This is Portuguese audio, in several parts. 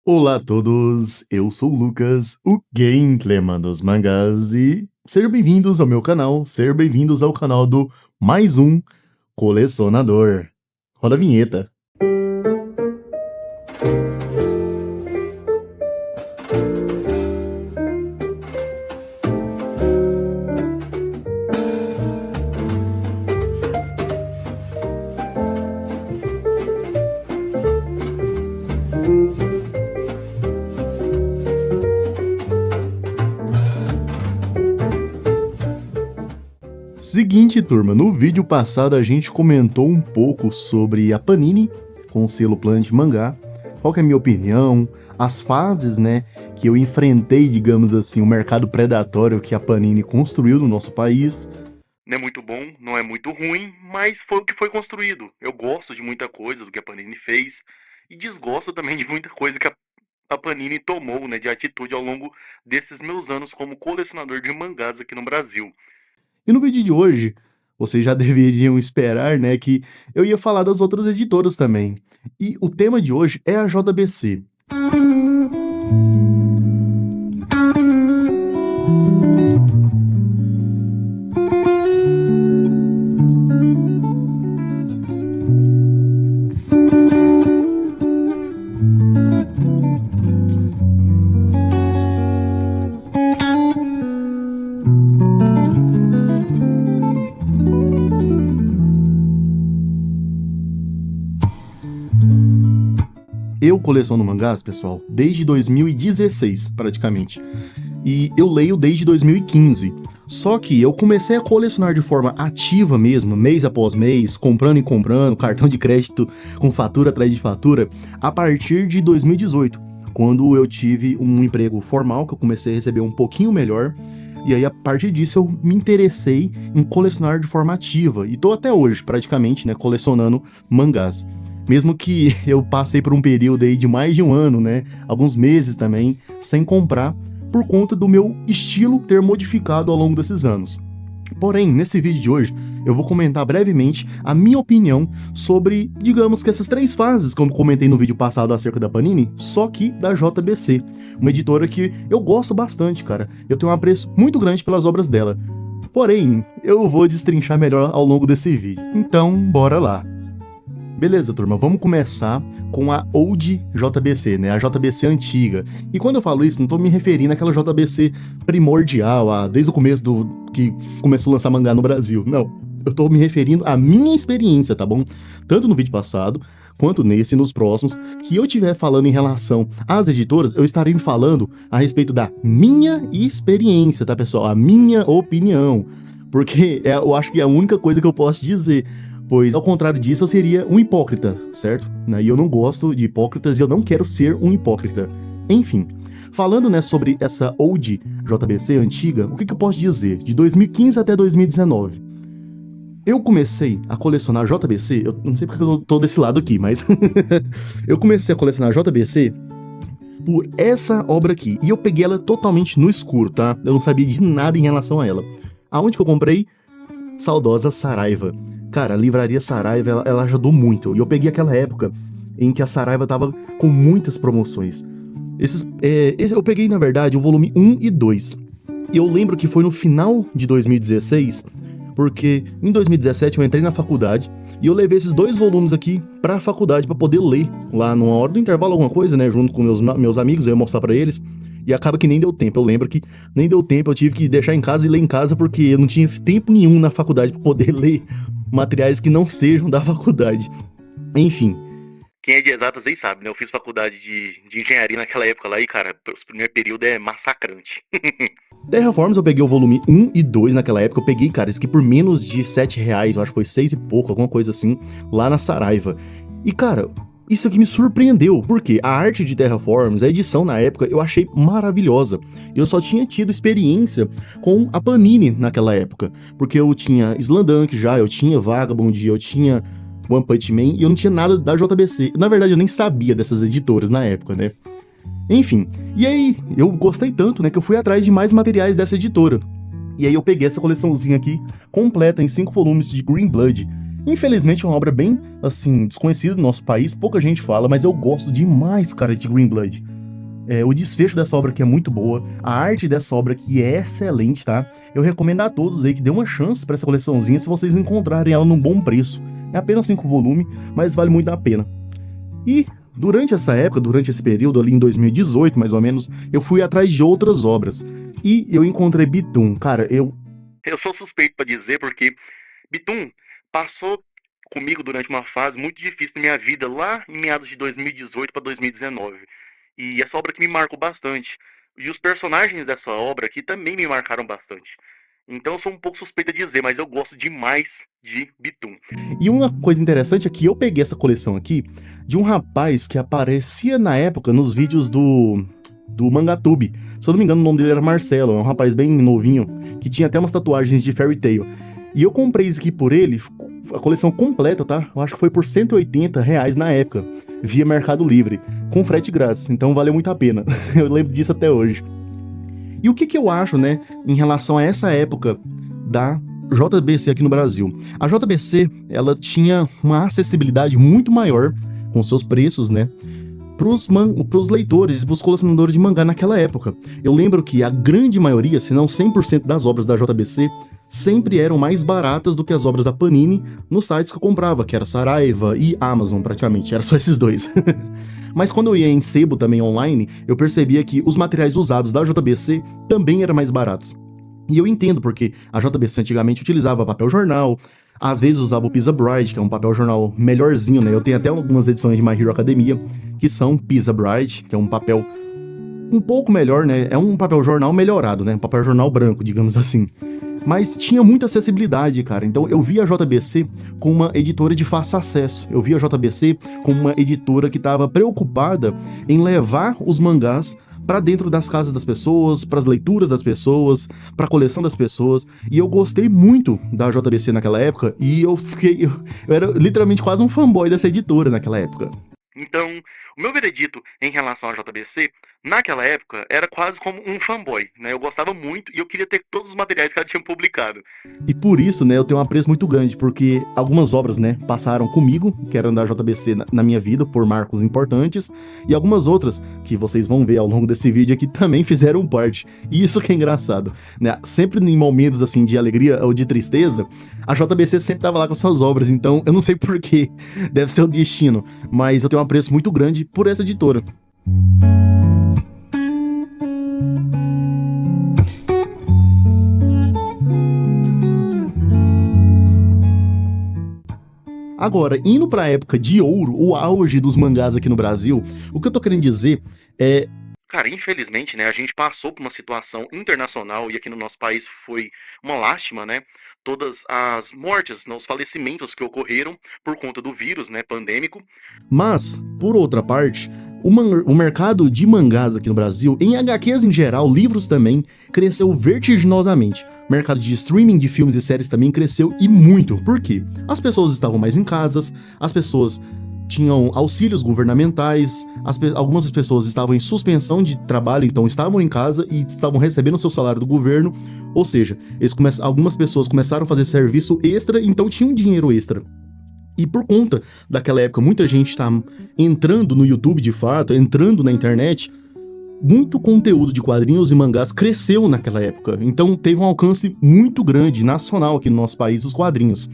Olá a todos, eu sou o Lucas, o Gentleman dos Mangás e sejam bem-vindos ao meu canal, sejam bem-vindos ao canal do mais um colecionador. Roda a vinheta. Seguinte, turma, no vídeo passado a gente comentou um pouco sobre a Panini com o selo Planet Mangá, qual que é a minha opinião, as fases, né, que eu enfrentei, digamos assim, o mercado predatório que a Panini construiu no nosso país. Não é muito bom, não é muito ruim, mas foi o que foi construído. Eu gosto de muita coisa do que a Panini fez e desgosto também de muita coisa que a Panini tomou, né, de atitude ao longo desses meus anos como colecionador de mangás aqui no Brasil. E no vídeo de hoje, vocês já deveriam esperar, né, que eu ia falar das outras editoras também. E o tema de hoje é a JBC. Eu coleciono mangás, pessoal, desde 2016, praticamente. E eu leio desde 2015. Só que eu comecei a colecionar de forma ativa mesmo, mês após mês, comprando e comprando, cartão de crédito com fatura atrás de fatura, a partir de 2018, quando eu tive um emprego formal, que eu comecei a receber um pouquinho melhor. E aí, a partir disso, eu me interessei em colecionar de forma ativa. E tô até hoje, praticamente, né, colecionando mangás. Mesmo que eu passei por um período aí de mais de um ano, né, alguns meses também, sem comprar, por conta do meu estilo ter modificado ao longo desses anos. Porém, nesse vídeo de hoje, eu vou comentar brevemente a minha opinião sobre, digamos que essas três fases, como comentei no vídeo passado acerca da Panini, só que da JBC, uma editora que eu gosto bastante, cara. Eu tenho um apreço muito grande pelas obras dela. Porém, eu vou destrinchar melhor ao longo desse vídeo. Então, bora lá. Beleza, turma, vamos começar com a Old JBC, né? A JBC antiga. E quando eu falo isso, não tô me referindo àquela JBC primordial, desde o começo do que começou a lançar mangá no Brasil. Não, eu tô me referindo à minha experiência, tá bom? Tanto no vídeo passado, quanto nesse e nos próximos, que eu estiver falando em relação às editoras, eu estarei falando a respeito da minha experiência, tá, pessoal? A minha opinião. Porque eu acho que é a única coisa que eu posso dizer. Pois, ao contrário disso, eu seria um hipócrita, certo? E eu não gosto de hipócritas e eu não quero ser um hipócrita. Enfim, falando, né, sobre essa Old JBC antiga, o que eu posso dizer? De 2015 até 2019. Eu comecei a colecionar JBC, eu não sei porque eu tô desse lado aqui, mas eu comecei a colecionar JBC por essa obra aqui. E eu peguei ela totalmente no escuro, tá? Eu não sabia de nada em relação a ela. Aonde que eu comprei? Saudosa Saraiva. Cara, a livraria Saraiva, ela ajudou muito. E eu peguei aquela época em que a Saraiva tava com muitas promoções. Eu peguei, na verdade, o volume 1 e 2. E eu lembro que foi no final de 2016, porque em 2017 eu entrei na faculdade e eu levei esses dois volumes aqui pra faculdade pra poder ler lá numa hora do intervalo, alguma coisa, né, junto com meus amigos, eu ia mostrar pra eles. E acaba que nem deu tempo. Eu lembro que nem deu tempo, eu tive que deixar em casa e ler em casa porque eu não tinha tempo nenhum na faculdade pra poder ler materiais que não sejam da faculdade. Enfim. Quem é de exatas nem sabe, né? Eu fiz faculdade de engenharia naquela época lá e, cara, os primeiros períodos é massacrante. Terraforms eu peguei o volume 1 e 2 naquela época. Eu peguei, cara, isso aqui por menos de R$7, eu acho que foi 6 e pouco, alguma coisa assim, lá na Saraiva. E, cara, isso aqui me surpreendeu, porque a arte de Terraforms, a edição na época, eu achei maravilhosa. Eu só tinha tido experiência com a Panini naquela época, porque eu tinha Slandunk já, eu tinha Vagabond, eu tinha One Punch Man, e eu não tinha nada da JBC. Na verdade, eu nem sabia dessas editoras na época, né? Enfim, e aí, eu gostei tanto, né, que eu fui atrás de mais materiais dessa editora. E aí eu peguei essa coleçãozinha aqui, completa em 5 volumes de Green Blood. Infelizmente é uma obra bem, assim, desconhecida no nosso país, pouca gente fala, mas eu gosto demais, cara, de Green Blood. O desfecho dessa obra aqui é muito boa, a arte dessa obra aqui é excelente, tá? Eu recomendo a todos aí que dê uma chance pra essa coleçãozinha se vocês encontrarem ela num bom preço. É apenas 5 volumes, mas vale muito a pena. E durante essa época, durante esse período ali em 2018, mais ou menos, eu fui atrás de outras obras. E eu encontrei Bitum. Cara, eu sou suspeito pra dizer porque Bitum passou comigo durante uma fase muito difícil na minha vida, lá em meados de 2018 para 2019. E essa obra aqui me marcou bastante. E os personagens dessa obra aqui também me marcaram bastante. Então eu sou um pouco suspeito a dizer, mas eu gosto demais de Bitum. E uma coisa interessante é que eu peguei essa coleção aqui de um rapaz que aparecia na época nos vídeos do Mangatube. Se eu não me engano, o nome dele era Marcelo, é um rapaz bem novinho, que tinha até umas tatuagens de Fairy Tail. E eu comprei isso aqui por ele, a coleção completa, tá? Eu acho que foi por R$ 180 na época, via Mercado Livre, com frete grátis, então valeu muito a pena. Eu lembro disso até hoje. E o que eu acho, né, em relação a essa época da JBC aqui no Brasil? A JBC, ela tinha uma acessibilidade muito maior com seus preços, né, pros leitores e pros colecionadores de mangá naquela época. Eu lembro que a grande maioria, se não 100% das obras da JBC, sempre eram mais baratas do que as obras da Panini nos sites que eu comprava, que era Saraiva e Amazon praticamente, era só esses dois. Mas quando eu ia em sebo também online, eu percebia que os materiais usados da JBC também eram mais baratos. E eu entendo porque a JBC antigamente utilizava papel jornal, às vezes usava o Pisa Bride, que é um papel jornal melhorzinho, né? Eu tenho até algumas edições de My Hero Academia que são Pisa Bride, que é um papel um pouco melhor, né? É um papel jornal melhorado, né? Um papel jornal branco, digamos assim. Mas tinha muita acessibilidade, cara. Então eu via a JBC como uma editora de fácil acesso. Eu via a JBC como uma editora que estava preocupada em levar os mangás para dentro das casas das pessoas, para as leituras das pessoas, para a coleção das pessoas. E eu gostei muito da JBC naquela época e eu era literalmente quase um fanboy dessa editora naquela época. Então, o meu veredito em relação à JBC, naquela época, era quase como um fanboy, né? Eu gostava muito e eu queria ter todos os materiais que ela tinha publicado. E por isso, né, eu tenho um apreço muito grande, porque algumas obras, né, passaram comigo, que eram da JBC na minha vida, por marcos importantes, e algumas outras, que vocês vão ver ao longo desse vídeo aqui, também fizeram parte. E isso que é engraçado, né? Sempre em momentos, assim, de alegria ou de tristeza, a JBC sempre tava lá com suas obras, então eu não sei porquê, deve ser o destino, mas eu tenho um apreço muito grande por essa editora. Agora, indo pra época de ouro, o auge dos mangás aqui no Brasil, o que eu tô querendo dizer é... Cara, infelizmente, né, a gente passou por uma situação internacional e aqui no nosso país foi uma lástima, né? Todas as mortes, né, os falecimentos que ocorreram por conta do vírus, né, pandêmico. Mas, por outra parte, o mercado de mangás aqui no Brasil, em HQs em geral, livros também, cresceu vertiginosamente. O mercado de streaming de filmes e séries também cresceu e muito. Por quê? As pessoas estavam mais em casas, as pessoas tinham auxílios governamentais, algumas pessoas estavam em suspensão de trabalho, então estavam em casa e estavam recebendo o seu salário do governo, ou seja, algumas pessoas começaram a fazer serviço extra, então tinham dinheiro extra. E por conta daquela época, muita gente tá entrando no YouTube de fato, entrando na internet, muito conteúdo de quadrinhos e mangás cresceu naquela época, então teve um alcance muito grande, nacional aqui no nosso país, os quadrinhos.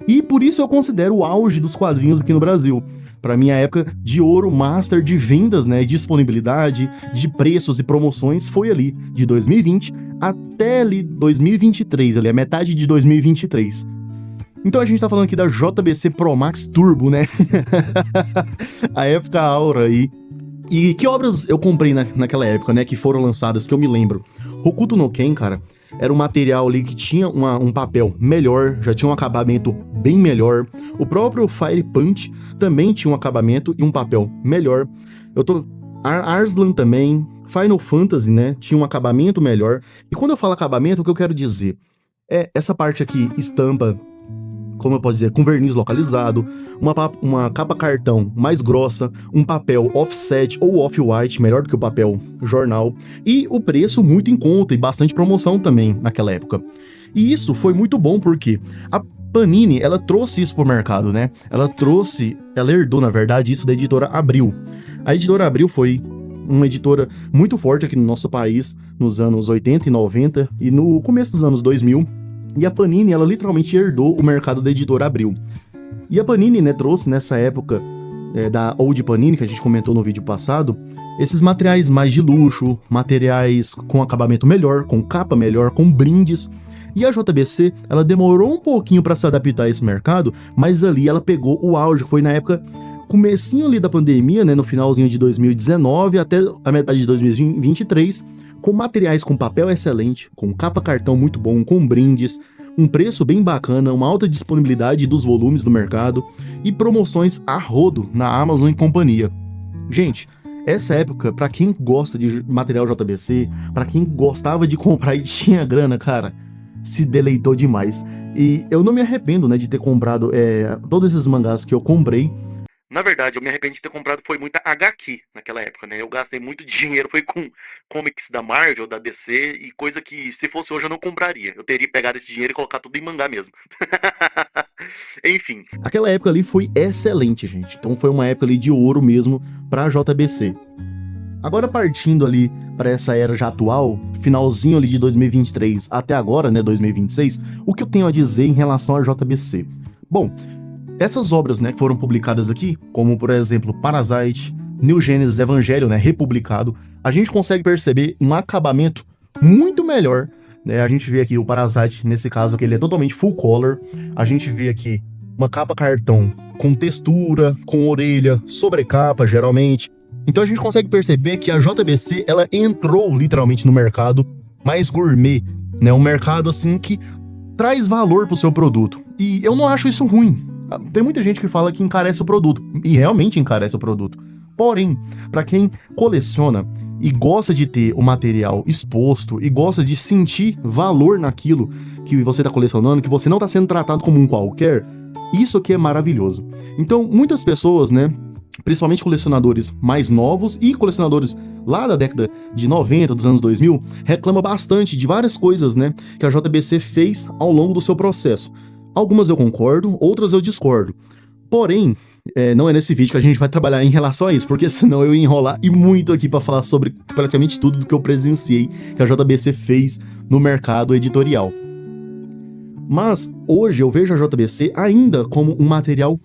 E por isso eu considero o auge dos quadrinhos aqui no Brasil. Para mim, a época de ouro, master de vendas, né, disponibilidade, de preços e promoções foi ali, de 2020 até ali 2023, ali, a metade de 2023. Então a gente tá falando aqui da JBC Pro Max Turbo, né? A época aura aí. E que obras eu comprei naquela época, né, que foram lançadas, que eu me lembro? Hokuto no Ken, cara, era um material ali que tinha um papel melhor, já tinha um acabamento bem melhor. O próprio Fire Punch também tinha um acabamento e um papel melhor. Arslan também, Final Fantasy, né, tinha um acabamento melhor. E quando eu falo acabamento, o que eu quero dizer é essa parte aqui, estampa, como eu posso dizer, com verniz localizado, uma capa cartão mais grossa, um papel offset ou off-white, melhor do que o papel jornal, e o preço muito em conta e bastante promoção também naquela época. E isso foi muito bom porque a Panini, ela trouxe isso pro mercado, né? Ela herdou, na verdade, isso da editora Abril. A editora Abril foi uma editora muito forte aqui no nosso país, nos anos 80 e 90 e no começo dos anos 2000. E a Panini, ela literalmente herdou o mercado da editora Abril. E a Panini, né, trouxe nessa época da Old Panini, que a gente comentou no vídeo passado, esses materiais mais de luxo, materiais com acabamento melhor, com capa melhor, com brindes. E a JBC, ela demorou um pouquinho para se adaptar a esse mercado, mas ali ela pegou o auge, foi na época, comecinho ali da pandemia, né, no finalzinho de 2019 até a metade de 2023, com materiais com papel excelente, com capa cartão muito bom, com brindes, um preço bem bacana, uma alta disponibilidade dos volumes do mercado e promoções a rodo na Amazon e companhia. Gente, essa época, pra quem gosta de material JBC, pra quem gostava de comprar e tinha grana, cara, se deleitou demais. E eu não me arrependo, né, de ter comprado todos esses mangás que eu comprei. Na verdade, eu me arrependo de ter comprado foi muita HQ naquela época, né? Eu gastei muito dinheiro, foi com comics da Marvel, da DC e coisa que, se fosse hoje, eu não compraria. Eu teria pegado esse dinheiro e colocar tudo em mangá mesmo. Enfim. Aquela época ali foi excelente, gente. Então foi uma época ali de ouro mesmo pra JBC. Agora partindo ali para essa era já atual, finalzinho ali de 2023 até agora, né, 2026, o que eu tenho a dizer em relação à JBC? Bom, essas obras, né, que foram publicadas aqui, como por exemplo Parasite, New Genesis Evangelion, né, republicado, a gente consegue perceber um acabamento muito melhor, né? A gente vê aqui o Parasite, nesse caso que ele é totalmente full color, a gente vê aqui uma capa cartão com textura, com orelha, sobrecapa geralmente. Então a gente consegue perceber que a JBC, ela entrou literalmente no mercado mais gourmet, né, um mercado assim que traz valor pro seu produto. E eu não acho isso ruim. Tem muita gente que fala que encarece o produto, e realmente encarece o produto. Porém, para quem coleciona e gosta de ter o material exposto e gosta de sentir valor naquilo que você está colecionando, que você não está sendo tratado como um qualquer, isso aqui é maravilhoso. Então, muitas pessoas, né, principalmente colecionadores mais novos e colecionadores lá da década de 90, dos anos 2000, reclamam bastante de várias coisas, né, que a JBC fez ao longo do seu processo. Algumas eu concordo, outras eu discordo. Porém, não é nesse vídeo que a gente vai trabalhar em relação a isso, porque senão eu ia enrolar e muito aqui para falar sobre praticamente tudo do que eu presenciei que a JBC fez no mercado editorial. Mas hoje eu vejo a JBC ainda como um material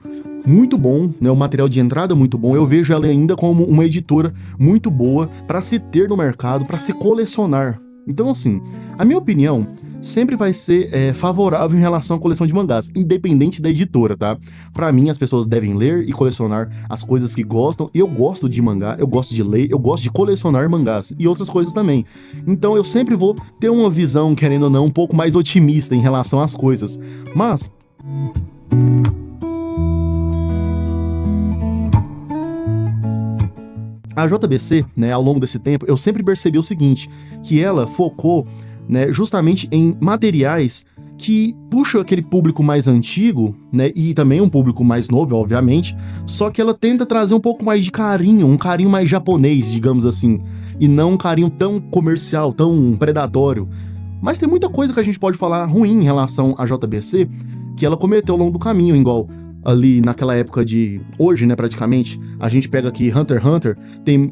muito bom, né, um material de entrada muito bom. Eu vejo ela ainda como uma editora muito boa para se ter no mercado, para se colecionar. Então, assim, a minha opinião sempre vai ser favorável em relação à coleção de mangás, independente da editora, tá? Pra mim, as pessoas devem ler e colecionar as coisas que gostam. Eu gosto de mangá, eu gosto de ler, eu gosto de colecionar mangás e outras coisas também. Então eu sempre vou ter uma visão, querendo ou não, um pouco mais otimista em relação às coisas. Mas a JBC, né, ao longo desse tempo, eu sempre percebi o seguinte, que ela focou, né, justamente em materiais que puxam aquele público mais antigo, né, e também um público mais novo, obviamente, só que ela tenta trazer um pouco mais de carinho, um carinho mais japonês, digamos assim, e não um carinho tão comercial, tão predatório. Mas tem muita coisa que a gente pode falar ruim em relação à JBC, que ela cometeu ao longo do caminho, igual ali naquela época de hoje, né, praticamente, a gente pega aqui Hunter x Hunter,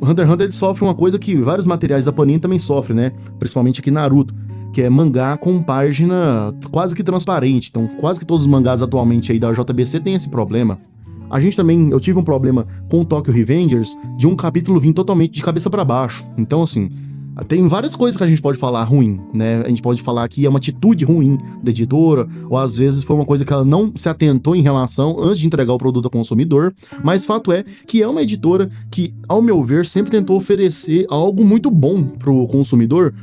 Hunter x Hunter ele sofre uma coisa que vários materiais da Panini também sofrem, né, principalmente aqui Naruto, que é mangá com página quase que transparente. Então quase que todos os mangás atualmente aí da JBC tem esse problema. A gente também, eu tive um problema com o Tokyo Revengers de um capítulo vir totalmente de cabeça para baixo. Então assim, tem várias coisas que a gente pode falar ruim, né? A gente pode falar que é uma atitude ruim da editora, ou às vezes foi uma coisa que ela não se atentou em relação antes de entregar o produto ao consumidor, mas fato é que é uma editora que, ao meu ver, sempre tentou oferecer algo muito bom pro consumidor.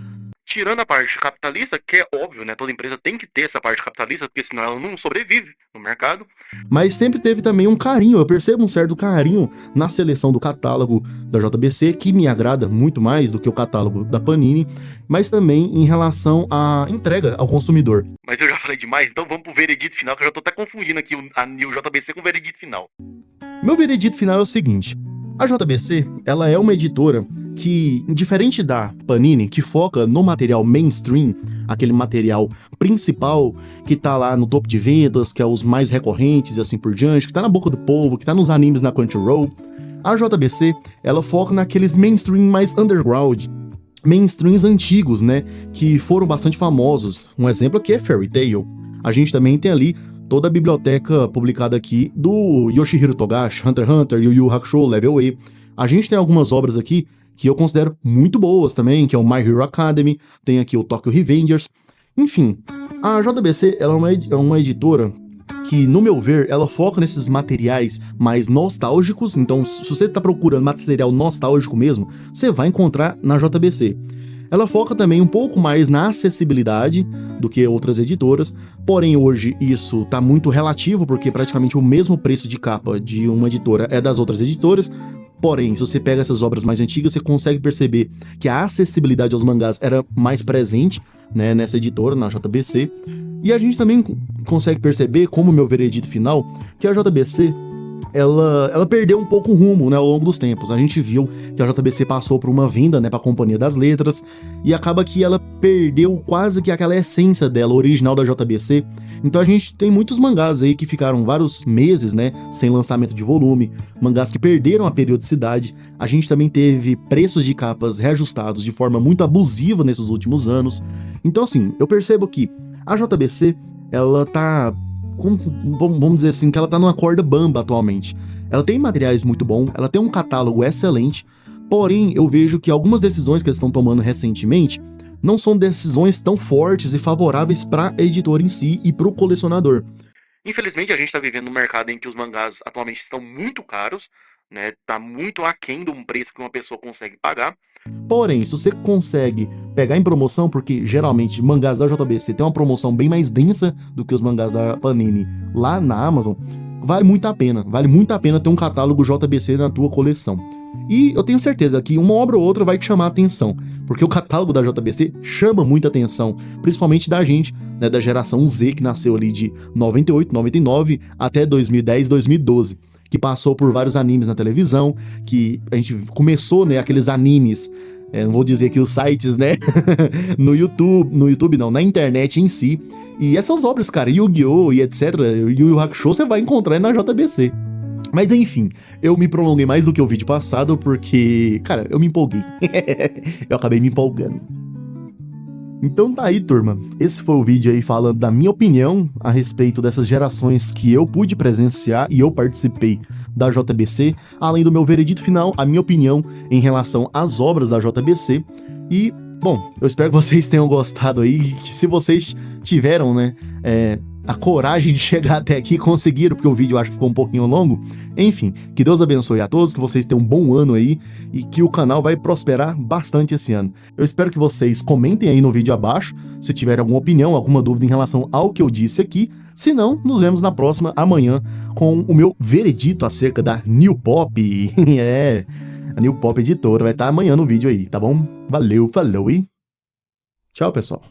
Tirando a parte capitalista, que é óbvio, né? Toda empresa tem que ter essa parte capitalista, porque senão ela não sobrevive no mercado. Mas sempre teve também um carinho, eu percebo um certo carinho na seleção do catálogo da JBC, que me agrada muito mais do que o catálogo da Panini, mas também em relação à entrega ao consumidor. Mas eu já falei demais, então vamos pro veredito final, que eu já tô até confundindo aqui a New JBC com o veredito final. Meu veredito final é o seguinte: a JBC, ela é uma editora que, diferente da Panini, que foca no material mainstream, aquele material principal que tá lá no topo de vendas, que é os mais recorrentes e assim por diante, que tá na boca do povo, que tá nos animes na Crunchyroll, A JBC, ela foca naqueles mainstream mais underground, mainstreams antigos, né, que foram bastante famosos. Um exemplo aqui é Fairy Tail. A gente também tem ali toda a biblioteca publicada aqui do Yoshihiro Togashi, Hunter x Hunter, Yu Yu Hakusho, Level E. A gente tem algumas obras aqui que eu considero muito boas também, que é o My Hero Academy, tem aqui o Tokyo Revengers. Enfim, a JBC ela é uma editora que, no meu ver, ela foca nesses materiais mais nostálgicos. Então, se você tá procurando material nostálgico mesmo, você vai encontrar na JBC. Ela foca também um pouco mais na acessibilidade do que outras editoras, porém hoje isso tá muito relativo, porque praticamente o mesmo preço de capa de uma editora é das outras editoras. Porém, se você pega essas obras mais antigas, você consegue perceber que a acessibilidade aos mangás era mais presente, né, nessa editora, na JBC. E a gente também consegue perceber, como meu veredito final, que a JBC ela perdeu um pouco o rumo, né, ao longo dos tempos. A gente viu que a JBC passou por uma venda, né, para a Companhia das Letras, e acaba que ela perdeu quase que aquela essência dela, original da JBC. Então a gente tem muitos mangás aí que ficaram vários meses, né, sem lançamento de volume, mangás que perderam a periodicidade. A gente também teve preços de capas reajustados de forma muito abusiva nesses últimos anos. Então assim, eu percebo que a JBC, ela tá, vamos dizer assim, que ela tá numa corda bamba atualmente. Ela tem materiais muito bons, ela tem um catálogo excelente, porém eu vejo que algumas decisões que eles estão tomando recentemente não são decisões tão fortes e favoráveis para a editora em si e para o colecionador. Infelizmente a gente está vivendo um mercado em que os mangás atualmente estão muito caros, né? Tá muito aquém de um preço que uma pessoa consegue pagar. Porém, se você consegue pegar em promoção, porque geralmente mangás da JBC tem uma promoção bem mais densa do que os mangás da Panini lá na Amazon, vale muito a pena ter um catálogo JBC na tua coleção. E eu tenho certeza que uma obra ou outra vai te chamar a atenção, porque o catálogo da JBC chama muita atenção, principalmente da gente, né, da geração Z, que nasceu ali de 98, 99 até 2010, 2012. Que passou por vários animes na televisão, que a gente começou, né, aqueles animes, não vou dizer que os sites, né, no YouTube não, na internet em si, e essas obras, cara, Yu-Gi-Oh! E etc, Yu Yu Hakusho, você vai encontrar na JBC. Mas enfim, eu me prolonguei mais do que o vídeo passado, porque, cara, eu me empolguei. Eu acabei me empolgando. Então tá aí, turma. Esse foi o vídeo aí falando da minha opinião a respeito dessas gerações que eu pude presenciar e eu participei da JBC, além do meu veredito final, a minha opinião em relação às obras da JBC. E, bom, eu espero que vocês tenham gostado aí, que se vocês tiveram, né, a coragem de chegar até aqui, conseguiram, porque o vídeo eu acho que ficou um pouquinho longo. Enfim, que Deus abençoe a todos, que vocês tenham um bom ano aí e que o canal vai prosperar bastante esse ano. Eu espero que vocês comentem aí no vídeo abaixo se tiverem alguma opinião, alguma dúvida em relação ao que eu disse aqui. Se não, nos vemos na próxima amanhã com o meu veredito acerca da New Pop. A New Pop Editora vai estar amanhã no vídeo aí, tá bom? Valeu, falou e tchau, pessoal.